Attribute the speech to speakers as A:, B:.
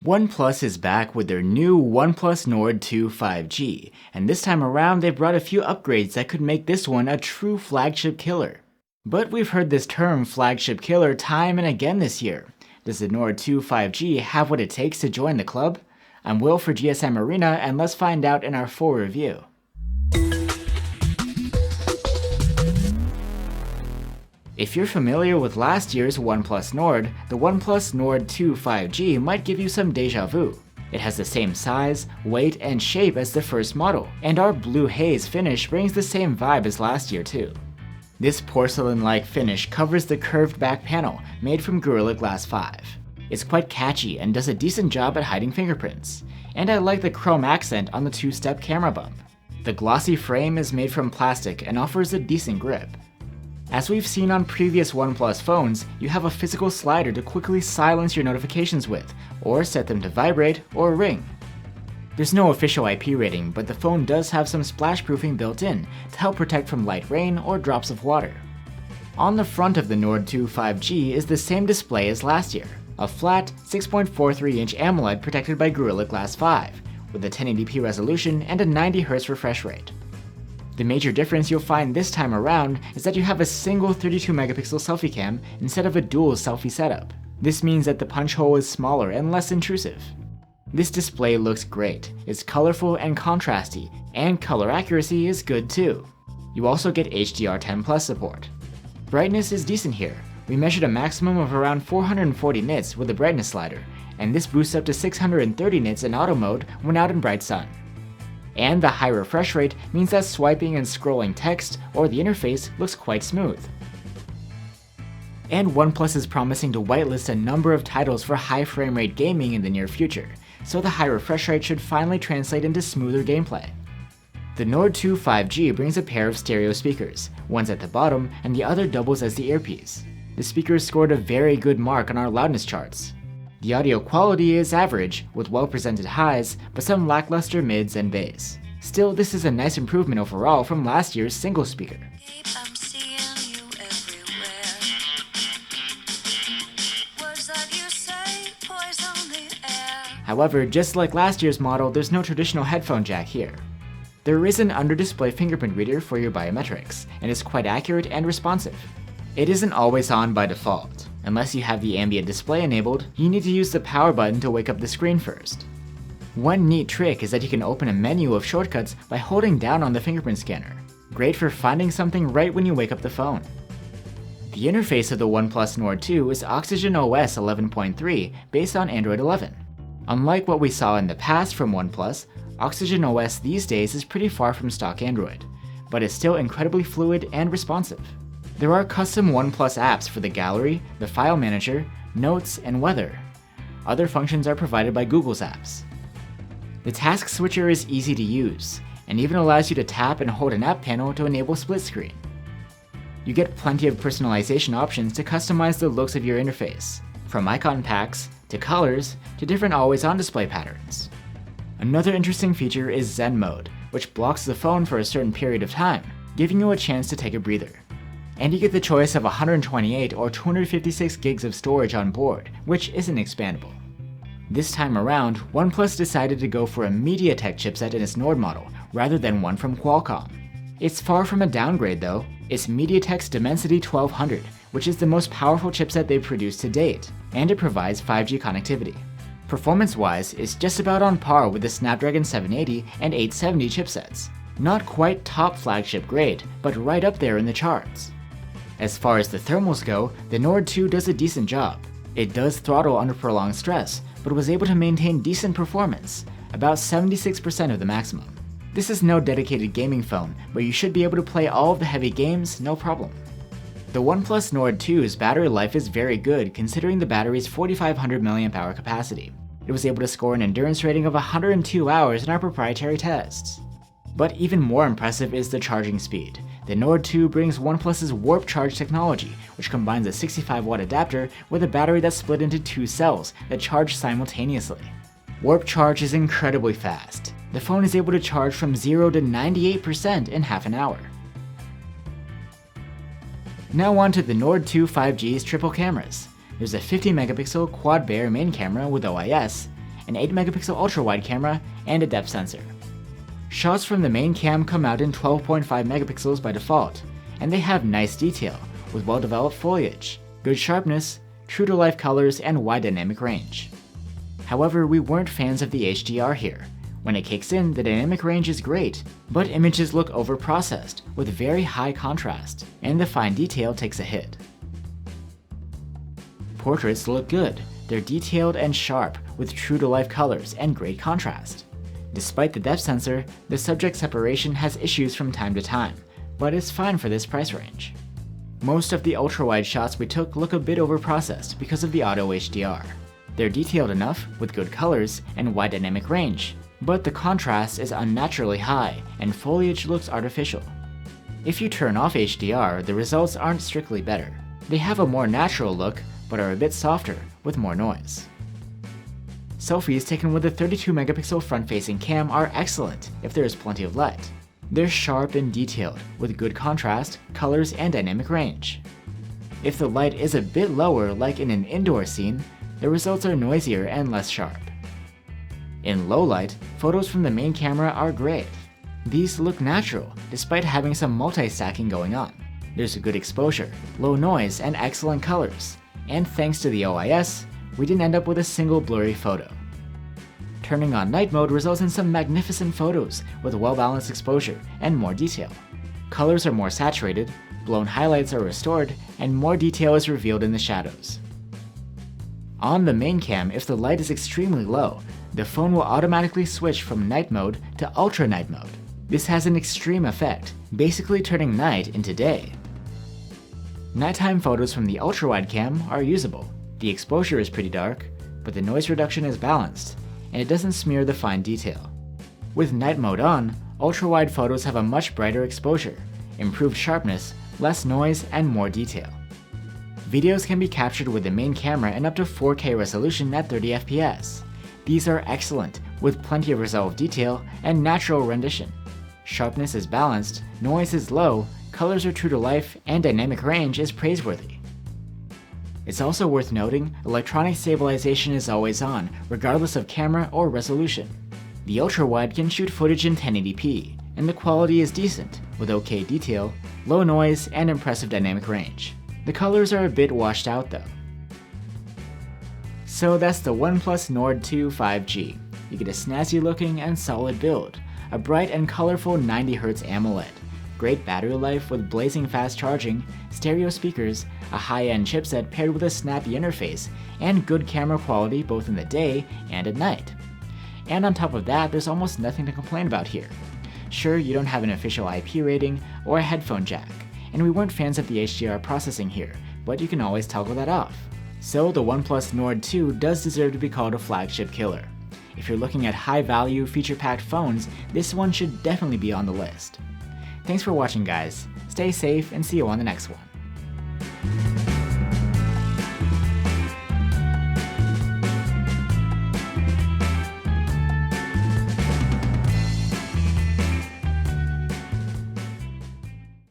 A: OnePlus is back with their new OnePlus Nord 2 5G, and this time around they brought a few upgrades that could make this one a true flagship killer. But we've heard this term flagship killer time and again this year. Does the Nord 2 5G have what it takes to join the club? I'm Will for GSM Arena, and let's find out in our full review. If you're familiar with last year's OnePlus Nord, the OnePlus Nord 2 5G might give you some deja vu. It has the same size, weight, and shape as the first model, and our blue haze finish brings the same vibe as last year too. This porcelain-like finish covers the curved back panel made from Gorilla Glass 5. It's quite catchy and does a decent job at hiding fingerprints, and I like the chrome accent on the two-step camera bump. The glossy frame is made from plastic and offers a decent grip. As we've seen on previous OnePlus phones, you have a physical slider to quickly silence your notifications with, or set them to vibrate or ring. There's no official IP rating, but the phone does have some splash proofing built in to help protect from light rain or drops of water. On the front of the Nord 2 5G is the same display as last year, a flat 6.43-inch AMOLED protected by Gorilla Glass 5, with a 1080p resolution and a 90Hz refresh rate. The major difference you'll find this time around is that you have a single 32-megapixel selfie cam instead of a dual selfie setup. This means that the punch hole is smaller and less intrusive. This display looks great, it's colorful and contrasty, and color accuracy is good too. You also get HDR10+ support. Brightness is decent here. We measured a maximum of around 440 nits with the brightness slider, and this boosts up to 630 nits in auto mode when out in bright sun. And the high refresh rate means that swiping and scrolling text or the interface looks quite smooth. And OnePlus is promising to whitelist a number of titles for high frame rate gaming in the near future, so the high refresh rate should finally translate into smoother gameplay. The Nord 2 5G brings a pair of stereo speakers, one's at the bottom and the other doubles as the earpiece. The speakers scored a very good mark on our loudness charts. The audio quality is average, with well-presented highs, but some lackluster mids and bass. Still, this is a nice improvement overall from last year's single speaker. However, just like last year's model, there's no traditional headphone jack here. There is an under-display fingerprint reader for your biometrics, and it's quite accurate and responsive. It isn't always on by default. Unless you have the ambient display enabled, you need to use the power button to wake up the screen first. One neat trick is that you can open a menu of shortcuts by holding down on the fingerprint scanner. Great for finding something right when you wake up the phone. The interface of the OnePlus Nord 2 is Oxygen OS 11.3 based on Android 11. Unlike what we saw in the past from OnePlus, Oxygen OS these days is pretty far from stock Android, but is still incredibly fluid and responsive. There are custom OnePlus apps for the gallery, the file manager, notes, and weather. Other functions are provided by Google's apps. The task switcher is easy to use, and even allows you to tap and hold an app panel to enable split screen. You get plenty of personalization options to customize the looks of your interface, from icon packs, to colors, to different always-on display patterns. Another interesting feature is Zen mode, which blocks the phone for a certain period of time, giving you a chance to take a breather. And you get the choice of 128 or 256 gigs of storage on board, which isn't expandable. This time around, OnePlus decided to go for a MediaTek chipset in its Nord model, rather than one from Qualcomm. It's far from a downgrade though. It's MediaTek's Dimensity 1200, which is the most powerful chipset they've produced to date, and it provides 5G connectivity. Performance-wise, it's just about on par with the Snapdragon 780 and 870 chipsets. Not quite top flagship grade, but right up there in the charts. As far as the thermals go, the Nord 2 does a decent job. It does throttle under prolonged stress, but was able to maintain decent performance, about 76% of the maximum. This is no dedicated gaming phone, but you should be able to play all of the heavy games no problem. The OnePlus Nord 2's battery life is very good considering the battery's 4500 mAh capacity. It was able to score an endurance rating of 102 hours in our proprietary tests. But even more impressive is the charging speed. The Nord 2 brings OnePlus's Warp Charge technology, which combines a 65-watt adapter with a battery that's split into two cells that charge simultaneously. Warp Charge is incredibly fast. The phone is able to charge from 0 to 98% in half an hour. Now on to the Nord 2 5G's triple cameras. There's a 50-megapixel quad-bare main camera with OIS, an 8-megapixel ultra-wide camera, and a depth sensor. Shots from the main cam come out in 12.5 megapixels by default, and they have nice detail with well-developed foliage, good sharpness, true-to-life colors, and wide dynamic range. However, we weren't fans of the HDR here. When it kicks in, the dynamic range is great, but images look overprocessed with very high contrast, and the fine detail takes a hit. Portraits look good. They're detailed and sharp with true-to-life colors and great contrast. Despite the depth sensor, the subject separation has issues from time to time, but it's fine for this price range. Most of the ultra-wide shots we took look a bit overprocessed because of the auto HDR. They're detailed enough with good colors and wide dynamic range, but the contrast is unnaturally high and foliage looks artificial. If you turn off HDR, the results aren't strictly better. They have a more natural look, but are a bit softer with more noise. Selfies taken with a 32-megapixel front-facing cam are excellent if there is plenty of light. They're sharp and detailed with good contrast, colors, and dynamic range. If the light is a bit lower, like in an indoor scene, the results are noisier and less sharp. In low light, photos from the main camera are great. These look natural despite having some multi-stacking going on. There's a good exposure, low noise, and excellent colors. And thanks to the OIS, we didn't end up with a single blurry photo. Turning on night mode results in some magnificent photos with well-balanced exposure and more detail. Colors are more saturated, blown highlights are restored, and more detail is revealed in the shadows. On the main cam, if the light is extremely low, the phone will automatically switch from night mode to ultra night mode. This has an extreme effect, basically turning night into day. Nighttime photos from the ultra-wide cam are usable. The exposure is pretty dark, but the noise reduction is balanced, and it doesn't smear the fine detail. With night mode on, ultra-wide photos have a much brighter exposure, improved sharpness, less noise, and more detail. Videos can be captured with the main camera in up to 4K resolution at 30 FPS. These are excellent, with plenty of resolved detail and natural rendition. Sharpness is balanced, noise is low, colors are true to life, and dynamic range is praiseworthy. It's also worth noting, electronic stabilization is always on, regardless of camera or resolution. The ultra-wide can shoot footage in 1080p, and the quality is decent, with OK detail, low noise, and impressive dynamic range. The colors are a bit washed out though. So that's the OnePlus Nord 2 5G. You get a snazzy looking and solid build, a bright and colorful 90Hz AMOLED, great battery life with blazing fast charging, stereo speakers, a high-end chipset paired with a snappy interface, and good camera quality both in the day and at night. And on top of that, there's almost nothing to complain about here. Sure, you don't have an official IP rating or a headphone jack, and we weren't fans of the HDR processing here, but you can always toggle that off. So the OnePlus Nord 2 does deserve to be called a flagship killer. If you're looking at high-value, feature-packed phones, this one should definitely be on the list. Thanks for watching guys, stay safe and see you on the next one.